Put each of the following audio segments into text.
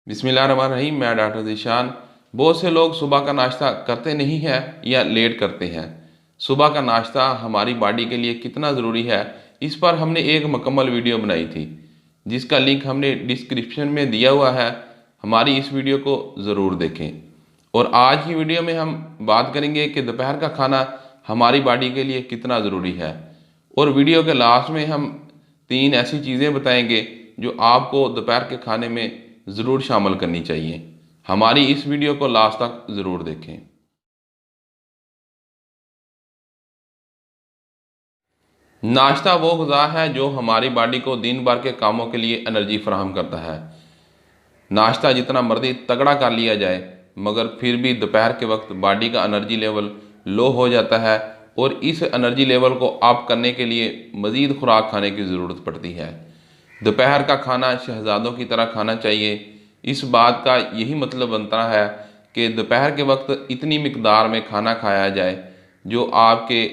बिस्मिल्लाहिर्रहमानिर्रहीम। मैं डॉक्टर ज़ीशान। बहुत से लोग सुबह का नाश्ता करते नहीं हैं या लेट करते हैं। सुबह का नाश्ता हमारी बॉडी के लिए कितना ज़रूरी है, इस पर हमने एक मुकम्मल वीडियो बनाई थी, जिसका लिंक हमने डिस्क्रिप्शन में दिया हुआ है। हमारी इस वीडियो को ज़रूर देखें। और आज की वीडियो में हम बात करेंगे कि दोपहर का खाना हमारी बॉडी के लिए कितना ज़रूरी है। और वीडियो के लास्ट में हम 3 ऐसी चीज़ें बताएंगे जो आपको दोपहर के खाने में ज़रूर शामिल करनी चाहिए। हमारी इस वीडियो को लास्ट तक ज़रूर देखें। नाश्ता वो ग़िज़ा है जो हमारी बॉडी को दिन भर के कामों के लिए एनर्जी फराहम करता है। नाश्ता जितना मर्जी तगड़ा कर लिया जाए, मगर फिर भी दोपहर के वक्त बॉडी का एनर्जी लेवल लो हो जाता है और इस एनर्जी लेवल को अप करने के लिए मज़ीद खुराक खाने की ज़रूरत पड़ती है। दोपहर का खाना शहजादों की तरह खाना चाहिए। इस बात का यही मतलब बनता है कि दोपहर के वक्त इतनी मिकदार में खाना खाया जाए जो आपके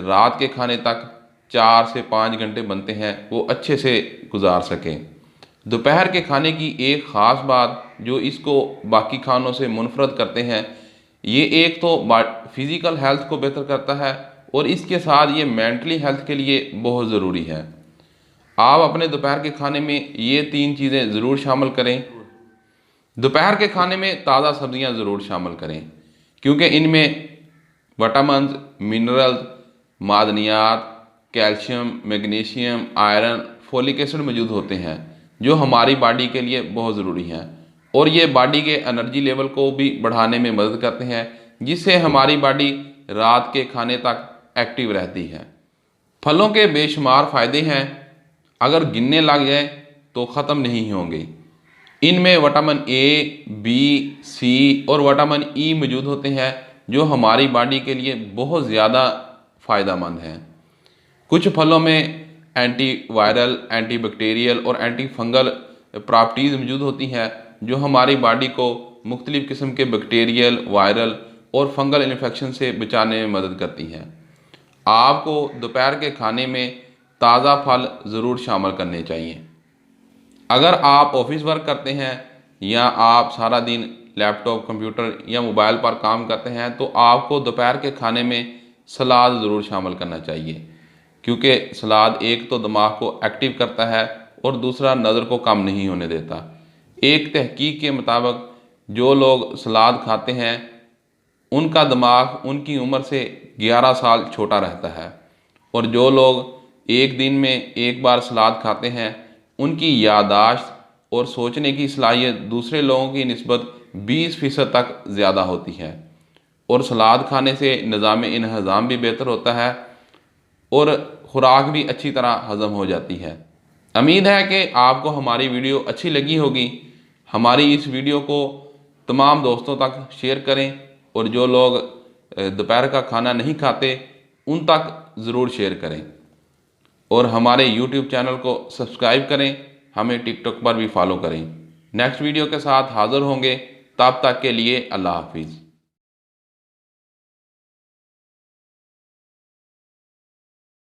रात के खाने तक 4 से 5 घंटे बनते हैं वो अच्छे से गुजार सकें। दोपहर के खाने की एक ख़ास बात जो इसको बाकी खानों से मुनफरद करते हैं, ये एक तो फिज़िकल हेल्थ को बेहतर करता है और इसके साथ ये मेंटली हेल्थ के लिए बहुत ज़रूरी है। आप अपने दोपहर के खाने में ये 3 चीज़ें ज़रूर शामिल करें। दोपहर के खाने में ताज़ा सब्जियां ज़रूर शामिल करें, क्योंकि इनमें विटामिन्स, मिनरल्स, मादनियात, calcium, magnesium, iron, folic acid मौजूद होते हैं जो हमारी बॉडी के लिए बहुत ज़रूरी हैं और ये बॉडी के एनर्जी लेवल को भी बढ़ाने में मदद करते हैं, जिससे हमारी बॉडी रात के खाने तक एक्टिव रहती है। फलों के बेशुमार फ़ायदे हैं, अगर गिनने लग जाए तो ख़त्म नहीं होंगे। इनमें विटामिन ए, बी, सी और विटामिन ई मौजूद होते हैं जो हमारी बॉडी के लिए बहुत ज़्यादा फ़ायदेमंद हैं। कुछ फलों में एंटीवायरल, एंटीबैक्टीरियल और एंटी फंगल प्रॉपर्टीज़ मौजूद होती हैं जो हमारी बॉडी को मुख्तलिफ़ किस्म के बैक्टीरियल, वायरल और फंगल इन्फेक्शन से बचाने में मदद करती हैं। आपको दोपहर के खाने में ताज़ा फल ज़रूर शामिल करने चाहिए। अगर आप ऑफिस वर्क करते हैं या आप सारा दिन लैपटॉप, कंप्यूटर या मोबाइल पर काम करते हैं तो आपको दोपहर के खाने में सलाद ज़रूर शामिल करना चाहिए, क्योंकि सलाद एक तो दिमाग को एक्टिव करता है और दूसरा नज़र को कम नहीं होने देता। एक तहकीक के मुताबिक जो लोग सलाद खाते हैं उनका दिमाग उनकी उम्र से 11 साल छोटा रहता है और जो लोग एक दिन में एक बार सलाद खाते हैं उनकी याददाश्त और सोचने की सलाहियत दूसरे लोगों की निस्बत 20% तक ज़्यादा होती है। और सलाद खाने से निज़ाम इन्हज़ाम भी बेहतर होता है और ख़ुराक भी अच्छी तरह हज़म हो जाती है। उम्मीद है कि आपको हमारी वीडियो अच्छी लगी होगी। हमारी इस वीडियो को तमाम दोस्तों तक शेयर करें और जो लोग दोपहर का खाना नहीं खाते उन तक ज़रूर शेयर करें और हमारे YouTube चैनल को सब्सक्राइब करें। हमें टिकटॉक पर भी फॉलो करें। नेक्स्ट वीडियो के साथ हाज़िर होंगे, तब तक के लिए अल्लाह हाफिज़।